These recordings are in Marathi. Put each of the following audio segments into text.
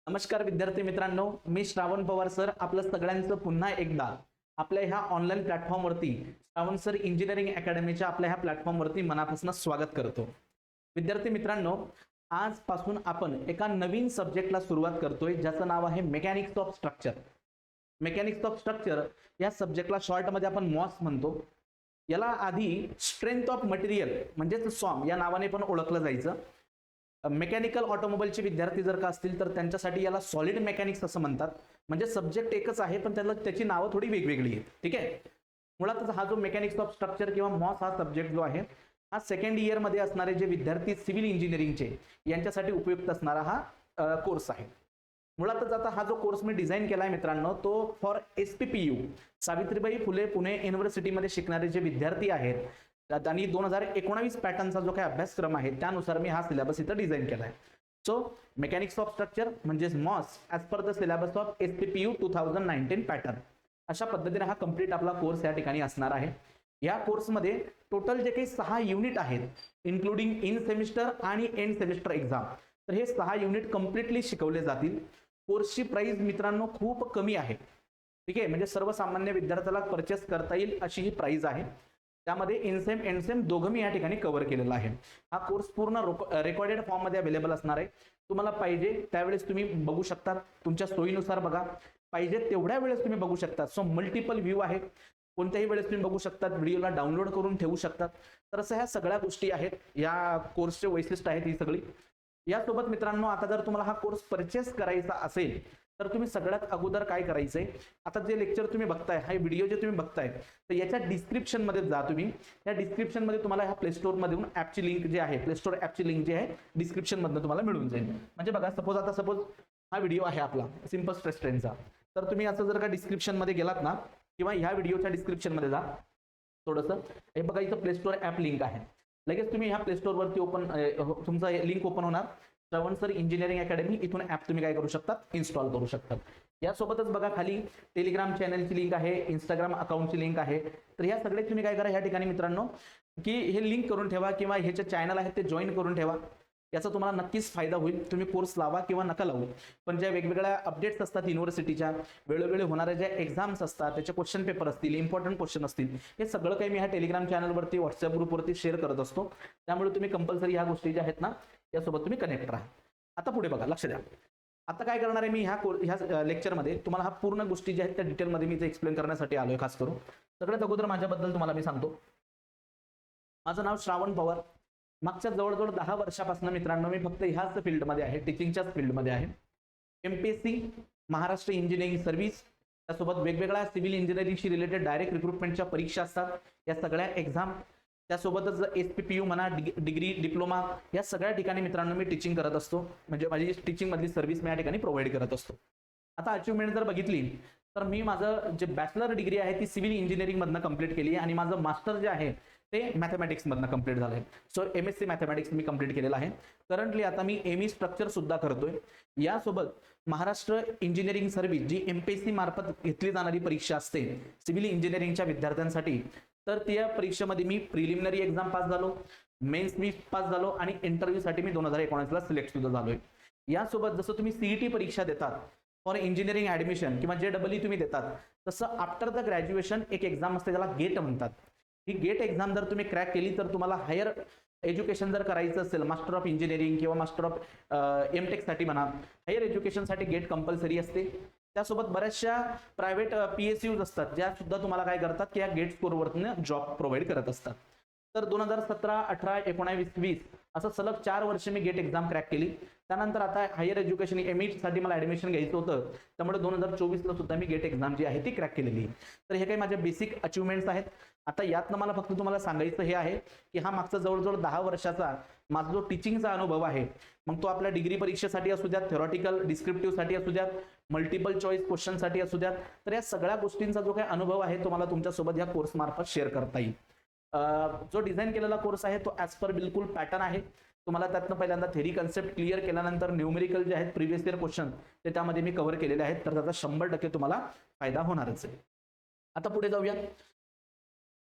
नमस्कार विद्यार्थी मित्रांनो, मी श्रावण पवार सर आपलं सगळ्यांचं पुन्हा एकदा आपल्या ह्या ऑनलाईन प्लॅटफॉर्मवरती श्रावण सर इंजिनिअरिंग अकॅडमीच्या आपल्या ह्या प्लॅटफॉर्मवरती मनापासून स्वागत करतो. विद्यार्थी मित्रांनो, आजपासून आपण एका नवीन सब्जेक्टला सुरुवात करतोय ज्याचं नाव आहे mechanics of structure. Mechanics of structure या सब्जेक्टला शॉर्टमध्ये आपण मॉस म्हणतो. याला आधी स्ट्रेंथ ऑफ मटेरियल म्हणजेच सॉम या नावाने पण ओळखलं जायचं. मेकॅनिकल ऑटोमोबाईलचे विद्यार्थी जर का असतील तर त्यांच्यासाठी याला सॉलिड मेकॅनिक्स असं म्हणतात. म्हणजे सब्जेक्ट एकच आहे पण त्याची नावं थोडी वेगवेगळी आहेत. ठीक आहे. मुळातच हा जो मेकॅनिक्स ऑफ स्ट्रक्चर किंवा मॉस हा सब्जेक्ट जो आहे हा सेकंड इयर मध्ये असणारे जे विद्यार्थी सिव्हिल इंजिनिअरिंगचे यांच्यासाठी उपयुक्त असणारा हा कोर्स आहे. मुळातच आता हा जो कोर्स मी डिझाईन केलाय मित्रांनो तो फॉर SPPU सावित्रीबाई फुले पुणे युनिव्हर्सिटीमध्ये शिकणारे जे विद्यार्थी आहेत आणि 2019 पॅटर्नचा जो काही अभ्यासक्रम आहे त्यानुसार मी हा सिलेबस इथं डिझाईन केलाय. सो मेकॅनिक्स ऑफ स्ट्रक्चर म्हणजे MOS as per the syllabus of SPPU 2019 pattern अशा पद्धतीने हा कम्प्लीट आपला कोर्स या ठिकाणी असणार आहे. या कोर्समध्ये टोटल जे काही 6 युनिट आहेत इन्क्लुडिंग इन सेमिस्टर आणि एंड सेमिस्टर एक्झाम, तर हे 6 युनिट कम्प्लिटली शिकवले जातील. कोर्सची प्राइस मित्रांनो खूप कमी आहे. ठीक आहे. म्हणजे सर्वसामान्य विद्यार्थ्याला परचेस करता येईल अशी ही प्राइस आहे. त्यामध्ये इनसेम एंडसेम दोघं मी या ठिकाणी कव्हर केलेला आहे. हा कोर्स पूर्ण रेकॉर्डेड फॉर्म मध्ये अवेलेबल असणार आहे. तुम्हाला पाहिजे त्यावेळेस तुम्ही बघू शकता, तुमच्या सोयीनुसार बघा, पाहिजे तेवढ्या वेळेस तुम्ही बघू शकता. सो मल्टिपल व्ह्यू आहे, कोणत्याही वेळेस तुम्ही बघू शकतात, व्हिडिओला डाउनलोड करून ठेवू शकतात. तर असं ह्या सगळ्या गोष्टी आहेत, या कोर्सचे वैशिष्ट्य आहेत ही सगळी. यासोबत मित्रांनो आता जर तुम्हाला हा कोर्स परचेस करायचा असेल तर तुम्ही सगळ्यात अगोदर काय करायचंय, आता जे लेक्चर तुम्ही बघताय, हा व्हिडिओ जे तुम्ही बघताय तर याच्या डिस्क्रिप्शन मध्ये जा तुम्ही. या डिस्क्रिप्शन मध्ये तुम्हाला ह्या प्ले स्टोर मधून ऍपची लिंक जी आहे, प्ले स्टोर ऍपची लिंक जी आहे डिस्क्रिप्शन मधून तुम्हाला मिळून जाईल. म्हणजे बघा सपोज हा व्हिडिओ आहे आपला सिंपल स्ट्रेस ट्रेनचा, तर तुम्ही असं जर का डिस्क्रिप्शन मध्ये गेलात ना किंवा ह्या व्हिडिओच्या डिस्क्रिप्शन मध्ये जा थोडंसं, हे बघा इथं प्ले स्टोर ऍप लिंक आहे. लगेच तुम्ही ह्या प्ले स्टोर वरती तुमचा लिंक ओपन होणार, श्रवण सर इंजिनिअरिंग अकॅडमी. इथून ऍप तुम्ही काय करू शकतात, इन्स्टॉल करू शकतात. यासोबतच बघा खाली टेलिग्राम चॅनलची लिंक आहे, इंस्टाग्राम अकाउंटची लिंक आहे. तर या सगळे तुम्ही काय करा या ठिकाणी मित्रांनो की हे लिंक करून ठेवा किंवा ह्याचे चॅनल आहेत ते जॉईन करून ठेवा. याचा तुम्हाला नक्कीच फायदा होईल. तुम्ही कोर्स लावा किंवा नका लावू, पण ज्या वेगवेगळ्या अपडेट्स असतात युनिव्हर्सिटीच्या, वेळोवेळी होणाऱ्या ज्या एक्झाम्स असतात, त्याचे क्वेश्चन पेपर असतील, इम्पॉर्टंट क्वेश्चन असतील, हे सगळं काही मी ह्या टेलिग्राम चॅनलवरती व्हॉट्सअप ग्रुपवरती शेअर करत असतो. त्यामुळे तुम्ही कंपल्सरी ह्या गोष्टी ज्या आहेत ना यासोबत तुम्ही कनेक्ट राहा. आता पुढे बघा, लक्ष द्या. आता काय करणार आहे मी ह्या लेक्चरमध्ये तुम्हाला हा पूर्ण गोष्टी ज्या आहेत त्या डिटेलमध्ये मी एक्सप्लेन करण्यासाठी आलोय खास करून. सगळ्यात अगोदर माझ्याबद्दल तुम्हाला मी सांगतो. माझं नाव श्रावण पवार. मागच्या जवळजवळ 10 वर्षापासून मित्रांनो मी फक्त ह्याच फील्डमध्ये आहे, टीचिंगच्याच फील्डमध्ये आहे. MPSC, महाराष्ट्र इंजिनिअरिंग सर्व्हिस, त्यासोबत वेगवेगळ्या सिव्हिल इंजिनिअरिंगशी रिलेटेड डायरेक्ट रिक्रुटमेंटच्या परीक्षा असतात, या सगळ्या एक्झाम, त्यासोबतच SPPU म्हणा, डिग्री, डिप्लोमा, या सगळ्या ठिकाणी मित्रांनो मी टीचिंग करत असतो. म्हणजे माझी टीचिंग मधली सर्व्हिस मी या ठिकाणी प्रोव्हाइड करत असतो. आता अचिव्हमेंट जर बघितली तर मी माझं जे बॅचलर डिग्री आहे ती सिव्हिल इंजिनिअरिंग मधनं कंप्लीट केली आणि माझं मास्टर जे आहे ते मॅथमॅटिक्स मधनं कंप्लीट झालंय. सो MSc मॅथमॅटिक्स मी कंप्लीट केलेलं आहे. करंटली आता मी ME स्ट्रक्चर सुद्धा करतोय. यासोबत महाराष्ट्र इंजिनिअरिंग सर्व्हिस जी MPSC मार्फत घेतली जाणारी परीक्षा असते सिव्हिल इंजिनिअरिंगच्या विद्यार्थ्यांसाठी, तर त्या परीक्षेमध्ये मी प्रिलिमिनरी एक्झाम पास झालो, मेन्स मी पास झालो आणि इंटरव्ह्यूसाठी मी 2019ला सिलेक्ट सुद्धा झालोय. यासोबत जसं तुम्ही CET परीक्षा देतात फॉर इंजिनिअरिंग ऍडमिशन किंवा JEE तुम्ही देतात, तसं आफ्टर द ग्रॅज्युएशन एक एक्झाम असते ज्याला गेट म्हणतात. ही गेट एक्झाम जर तुम्ही क्रॅक केली तर तुम्हाला हायर एज्युकेशन जर करायचं असेल, मास्टर ऑफ इंजिनिअरिंग किंवा मास्टर ऑफ MTech साठी म्हणा, हायर एज्युकेशनसाठी गेट कंपल्सरी असते. त्यासोबत बऱ्याचशा प्रायव्हेट PSUs असतात ज्या सुद्धा तुम्हाला काय करतात की या गेट स्कोरवरनं जॉब प्रोव्हाइड करत असतात. तर 2017, 18, 19, 20 असं सलग 4 वर्ष मी गेट एक्झाम क्रॅक केली. त्यानंतर आता हायर एज्युकेशन ME साठी मला ऍडमिशन घ्यायचं होतं, त्यामुळे 2024ला सुद्धा मी गेट एक्झाम जी आहे ती क्रॅक केलेली. तर हे काही माझे बेसिक अचिव्हमेंट्स आहेत. आता यातनं मला फक्त तुम्हाला सांगायचं हे आहे की हा मागचा जवळजवळ 10 वर्षाचा माझा जो टीचिंगचा अनुभव आहे, मग तो आपल्या डिग्री परीक्षेसाठी असू द्यात, थेरॉटिकल डिस्क्रिप्टिव्ह साठी असू द्यात, मल्टिपल चॉईस क्वेश्चन साठी असू द्यात, तर या सगळ्या गोष्टींचा जो काही अनुभव आहे तुम्हाला तुमच्यासोबत या कोर्स मार्फत शेअर करता येईल. जो डिझाईन केलेला कोर्स आहे तो ॲज पर बिलकुल पॅटर्न आहे. तुम्हाला त्यातनं पहिल्यांदा थेरी कन्सेप्ट क्लिअर केल्यानंतर न्यूमेरिकल जे आहेत प्रिव्हियस इयर क्वेश्चन ते त्यामध्ये मी कव्हर केलेले आहेत, तर त्याचा 100% तुम्हाला फायदा होणारच आहे. आता पुढे जाऊया.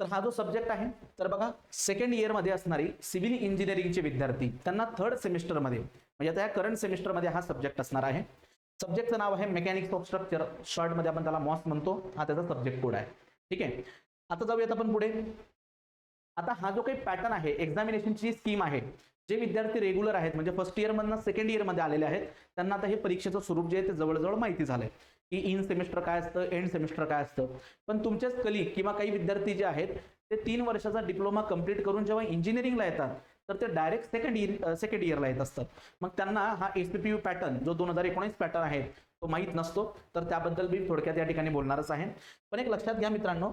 तर हा जो सब्जेक्ट आहे तर बघा सेकंड इयर मध्ये असणारी सिव्हिल इंजिनिअरिंगचे विद्यार्थी त्यांना थर्ड सेमिस्टर मध्ये म्हणजे आता या करंट सेमिस्टर मध्ये हा सब्जेक्ट असणार आहे. सब्जेक्टचं नाव आहे मेकॅनिक्स ऑफ स्ट्रक्चर, शॉर्ट मध्ये आपण त्याला मॉस म्हणतो, हा त्याचा सब्जेक्ट कोड आहे. ठीक आहे, आता जाऊयात आपण पुढे. आता हा जो काही पॅटर्न आहे, एक्झामिनेशनची स्कीम आहे, जे विद्यार्थी रेग्युलर आहेत म्हणजे फर्स्ट इयर मधनं सेकंड इयर मध्ये आलेले आहेत, त्यांना आता हे परीक्षेचं स्वरूप जे आहे ते जवळजवळ माहिती झालंय की इन सेमिस्टर काय असतं, एंड सेमिस्टर काय असतं. पण तुमचेच कलिग किंवा काही विद्यार्थी जे आहेत ते 3 वर्षाचा डिप्लोमा कंप्लीट करून जेव्हा इंजिनिअरिंगला येतात तर ते डायरेक्ट सेकंड इयरला येत असतात. मग त्यांना हा एसपीपीयू पॅटर्न जो 2019 पॅटर्न आहे तो माहीत नसतो, तर त्याबद्दल मी थोडक्यात या ठिकाणी बोलणारच आहे. पण एक लक्षात घ्या मित्रांनो,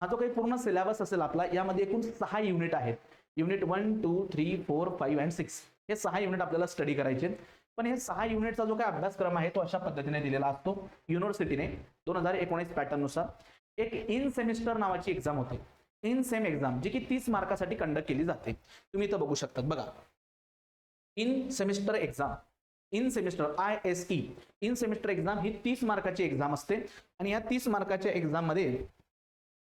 हा जो काही पूर्ण सिलेबस असेल आपला, यामध्ये एकूण 6 युनिट आहेत. युनिट 1, 2, 3, 4, 5 and 6 हे 6 युनिट आपल्याला स्टडी करायचे. पण हे 6 युनिटचा जो काही अभ्यासक्रम आहे तो अशा पद्धतीने दिलेला असतो युनिव्हर्सिटीने 2019 पॅटर्न नुसार. एक इन सेमिस्टर नावाची एक्झाम होते, इन सेम एक्झाम, जी की 30 मार्कासाठी कंडक्ट केली जाते. तुम्ही इथं बघू शकता बघा, in semester exam, in semester ISE, in semester exam ही 30 मार्काची एक्झाम असते. आणि या 30 मार्काच्या एक्झाम मध्ये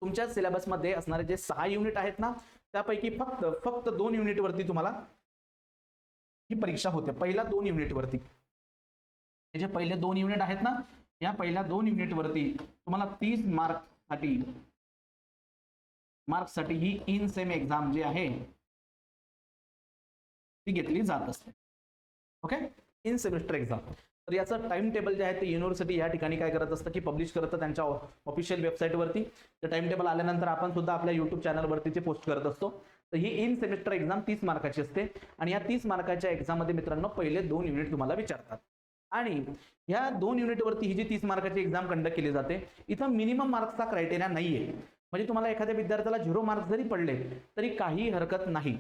तुमच्या सिलेबसमध्ये असणारे जे 6 युनिट आहेत ना, त्यापैकी फक्त 2 युनिट वरती तुम्हाला ही परीक्षा होते. पहिल्या 2 युनिट वरती, हे जे पहिले 2 युनिट आहेत ना, या पहिल्या 2 युनिट वरती तुम्हाला 30 मार्क्ससाठी ही इन सेम एक्झाम जी आहे ती घेतली जात असते. Okay, in semester exam. तर याचं टाइम टेबल जे आहे ते युनिव्हर्सिटी या ठिकाणी काय करत असतं की पब्लिश करतं त्यांच्या ऑफिशियल वेबसाईटवरती. ते टाइम टेबल आल्यानंतर आपण सुद्धा आपल्या युट्यूब चॅनलवरती ते पोस्ट करत असतो. तर ही इन सेमिस्टर एक्झाम 30 मार्काची असते. आणि या 30 मार्काच्या एक्झाम मध्ये मित्रांनो पहिले 2 युनिट तुम्हाला विचारतात. आणि या 2 युनिटवरती ही जी 30 मार्काची एक्झाम कंडक्ट केली जाते, इथं मिनिमम मार्क्सचा क्रायटेरिया नाहीये. म्हणजे तुम्हाला एखाद्या विद्यार्थ्याला 0 मार्क्स जरी पडले तरी काही हरकत नाही.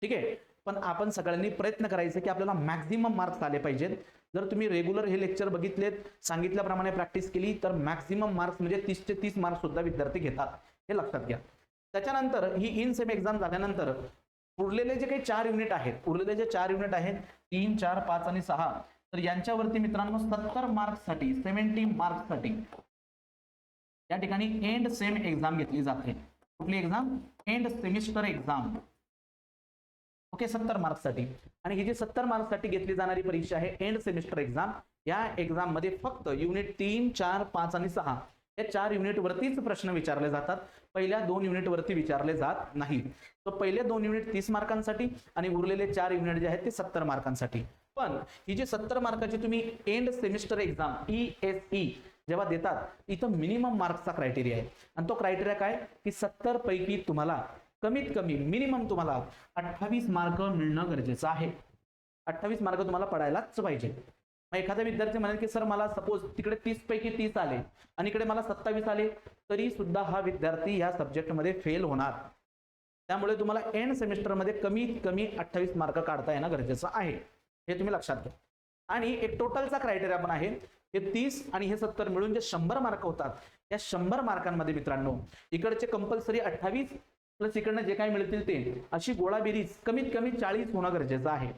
ठीक आहे, पण आपण सगळ्यांनी प्रयत्न करायचे की आपल्याला मॅक्झिमम मार्क्स आले पाहिजेत. जर तुम्ही रेग्युलर हे लेक्चर बघितलेत, सांगितल्याप्रमाणे प्रॅक्टिस केली, तर मॅक्झिमम मार्क्स म्हणजे 30 चे 30 मार्क्स सुद्धा विद्यार्थी घेतात, हे लक्षात घ्या. त्याच्यानंतर ही इन सेम एक्झाम झाल्यानंतर उरलेले जे काही 4 युनिट आहेत, 3, 4, 5 आणि 6, तर यांच्यावरती मित्रांनो 70 मार्क्ससाठी 70 मार्क्ससाठी या ठिकाणी एंड सेम एक्झाम घेतली जाते. कुठली exam? End semester exam. Okay, 70 मार्क्ससाठी. आणि ही जी 70 मार्क्ससाठी घेतली जाणारी परीक्षा आहे एंड सेमिस्टर एक्झाम, या एक्झाम मध्ये फक्त युनिट 3, 4, 5 आणि 6 या 4 युनिट वरतीच प्रश्न विचारले जातात. पहिल्या 2 युनिट वरती विचारले जात नाही. तर पहिले 2 युनिट 30 मार्कांसाठी आणि उरलेले 4 युनिट जे आहेत ते 70 मार्कांसाठी. पण ही जी 70 मार्काची तुम्ही एंड सेमिस्टर एक्झाम ESE जेव्हा देतात, इथं मिनिमम मार्क्सचा क्रायटेरिया आहे. आणि तो क्रायटेरिया काय की 70 पैकी तुम्हाला कमीत कमी मिनिमम तुम्हाला 28 मार्क मिळणं गरजेचं आहे. 28 मार्क तुम्हाला पडायलाच पाहिजे. मग एखादा विद्यार्थी म्हणेल की सर मला सपोज तिकडे 30 पैकी 30 आले आणि इकडे मला 27 आले, तरी सुद्धा हा विद्यार्थी या सब्जेक्टमध्ये फेल होणार. त्यामुळे तुम्हाला एंड सेमिस्टरमध्ये कमीत कमी 28 मार्क काढता येणं गरजेचं आहे, हे तुम्ही लक्षात घ्या. आणि एक टोटलचा क्रायटेरिया पण आहे. हे 30 आणि हे 70 मिळून जे 100 मार्क होतात, या 100 मार्कांमध्ये मित्रांनो इकडचे कंपल्सरी 28 प्लस इकडनं जे काही मिळतील ते, अशी गोळाबेरीज कमीत कमी 40 होणं गरजेचं आहे.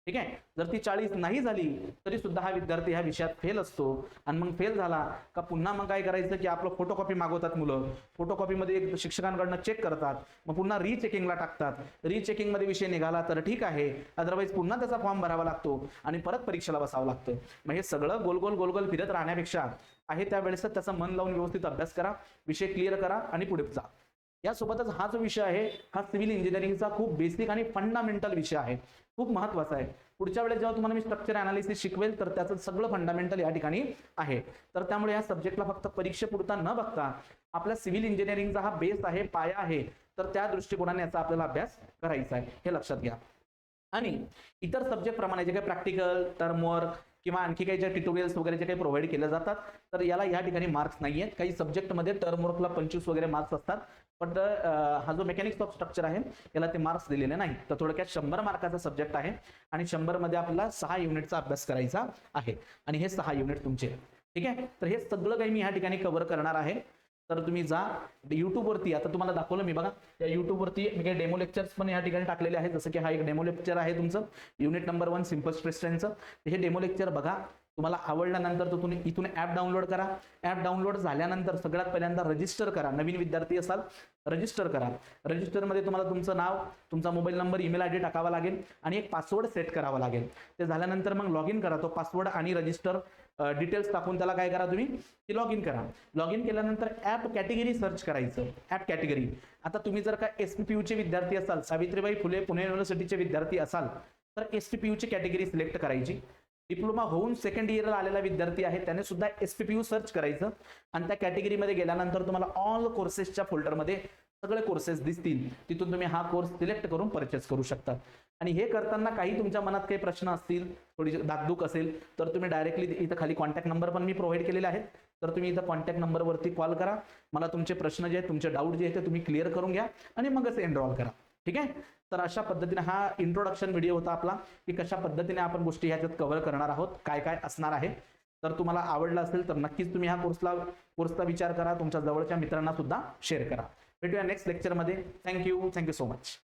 ठीक आहे, जर ती 40 नाही झाली तरी सुद्धा हा विद्यार्थी ह्या विषयात फेल असतो. आणि मग फेल झाला का पुन्हा मग काय करायचं की आपलं फोटोकॉपी मागवतात मुलं, फोटोकॉपीमध्ये शिक्षकांकडनं चेक करतात, मग पुन्हा रिचेकिंगला टाकतात. रिचेकिंग मध्ये विषय निघाला तर ठीक आहे, अदरवाईज पुन्हा त्याचा फॉर्म भरावा लागतो आणि परत परीक्षेला बसावं लागतं. मग हे सगळं गोल फिरत राहण्यापेक्षा आहे त्यावेळेस त्याचा मन लावून व्यवस्थित अभ्यास करा, विषय क्लिअर करा आणि पुढे जा. यासोबतच हा जो विषय आहे हा सिव्हिल इंजिनिअरिंगचा खूप बेसिक आणि फंडामेंटल विषय आहे, खूप महत्वाचा आहे. पुढच्या वेळेस जेव्हा तुम्हाला मी स्ट्रक्चर अनालिसिस शिकवेल तर त्याचं सगळं फंडामेंटल या ठिकाणी आहे. तर त्यामुळे या सब्जेक्टला फक्त परीक्षेपुरता न बघता आपल्या सिव्हिल इंजिनिअरिंगचा हा बेस आहे, पाया आहे, तर त्या दृष्टिकोनाने याचा आपल्याला अभ्यास करायचा आहे, हे लक्षात घ्या. आणि इतर सब्जेक्ट प्रमाणे जे काही प्रॅक्टिकल, टर्म वर्क किंवा आणखी काही जे ट्युटोरियल्स वगैरे जे काही प्रोव्हाइड केले जातात, तर याला या ठिकाणी मार्क्स नाही आहेत. काही सब्जेक्टमध्ये टर्म वर्कला 25 वगैरे मार्क्स असतात, पण हा जो मेकॅनिक्स ऑफ स्ट्रक्चर आहे याला ते मार्क्स दिलेले नाही. तर थोडक्यात 100 मार्काचा सब्जेक्ट आहे आणि 100 मध्ये आपल्याला 6 युनिटचा अभ्यास करायचा आहे. आणि हे 6 युनिट तुमचे. ठीक आहे, तर हे सगळं काही मी या ठिकाणी कव्हर करणार आहे. तर तुम्ही जा युट्यूबवरती, आता तुम्हाला दाखवलं मी बघा, या युट्यूबवरती मी काही डेमो लेक्चर्स पण या ठिकाणी टाकलेले आहेत. जसं की हा एक डेमो लेक्चर आहे तुमचं युनिट नंबर 1 सिंपल स्ट्रेस स्ट्रेनचं. हे डेमो लेक्चर बघा, तुम्हाला आवडल्यानंतर तुम्ही इथून ऍप डाउनलोड करा. ऍप डाउनलोड झाल्यानंतर सगळ्यात पहिल्यांदा रजिस्टर करा. नवीन विद्यार्थी असाल रजिस्टर करा. रजिस्टरमध्ये तुम्हाला तुमचं नाव, तुमचा मोबाईल नंबर, ईमेल आयडी टाकावा लागेल आणि एक पासवर्ड सेट करावा लागेल. ते झाल्यानंतर मग लॉग इन करा. तो पासवर्ड आणि रजिस्टर डिटेल्स टाकून त्याला काय करा तुम्ही की लॉग इन करा. लॉग इन केल्यानंतर ऍप कॅटेगरी सर्च करायचं. ऍप कॅटेगरी, आता तुम्ही जर का SPPU चे विद्यार्थी असाल, सावित्रीबाई फुले पुणे युनिव्हर्सिटीचे विद्यार्थी असाल तर SPPU ची कॅटेगरी सिलेक्ट करायची. डिप्लोमा होऊन सेकंड इयरला आलेला विद्यार्थी आहे त्याने सुद्धा SPPU सर्च करायचं आणि त्या कॅटेगरीमध्ये गेल्यानंतर तुम्हाला ऑल कोर्सेसच्या फोल्डरमध्ये सगळे कोर्सेस दिसतील. तिथून तुम्ही हा कोर्स सिलेक्ट करून परचेस करू शकता. आणि हे करताना काही तुमच्या मनात काही प्रश्न असतील, थोडी धाकधूक असेल तर तुम्ही डायरेक्टली इथं खाली कॉन्टॅक्ट नंबर पण मी प्रोव्हाइड केलेले आहेत. तर तुम्ही इथं कॉन्टॅक्ट नंबरवरती कॉल करा. मला तुमचे प्रश्न जे आहेत, तुमचे डाऊट जे आहेत ते तुम्ही क्लिअर करून घ्या आणि मगच एनरोल करा. ठीक आहे. तर अशा पद्धतीने हा इंट्रोडक्शन व्हिडिओ होता आपला की कशा पद्धतीने आपण गोष्टी ह्याच्यात कव्हर करणार आहोत, काय काय असणार आहे. तर तुम्हाला आवडला असेल तर नक्कीच तुम्ही हा कोर्सचा विचार करा. तुमच्या जवळच्या मित्रांना सुद्धा शेअर करा. भेटूया नेक्स्ट लेक्चरमध्ये. Thank you so much.